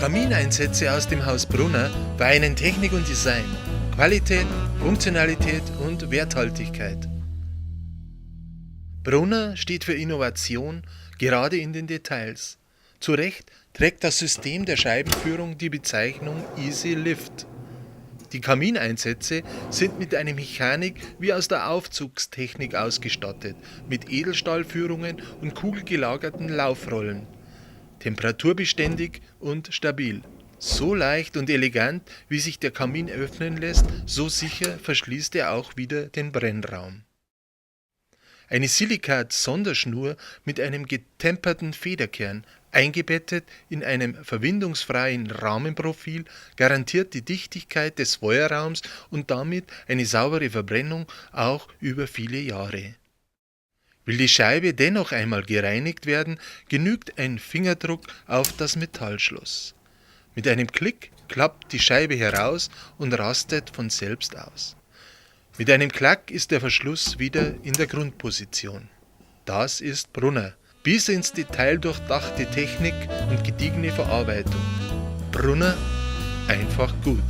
Kamineinsätze aus dem Haus Brunner vereinen Technik und Design, Qualität, Funktionalität und Werthaltigkeit. Brunner steht für Innovation, gerade in den Details. Zu Recht trägt das System der Scheibenführung die Bezeichnung Easy Lift. Die Kamineinsätze sind mit einer Mechanik wie aus der Aufzugstechnik ausgestattet, mit Edelstahlführungen und kugelgelagerten Laufrollen. Temperaturbeständig und stabil. So leicht und elegant, wie sich der Kamin öffnen lässt, so sicher verschließt er auch wieder den Brennraum. Eine Silikat-Sonderschnur mit einem getemperten Federkern, eingebettet in einem verwindungsfreien Rahmenprofil, garantiert die Dichtigkeit des Feuerraums und damit eine saubere Verbrennung auch über viele Jahre. Will die Scheibe dennoch einmal gereinigt werden, genügt ein Fingerdruck auf das Metallschloss. Mit einem Klick klappt die Scheibe heraus und rastet von selbst aus. Mit einem Klack ist der Verschluss wieder in der Grundposition. Das ist Brunner. Bis ins Detail durchdachte Technik und gediegene Verarbeitung. Brunner, einfach gut.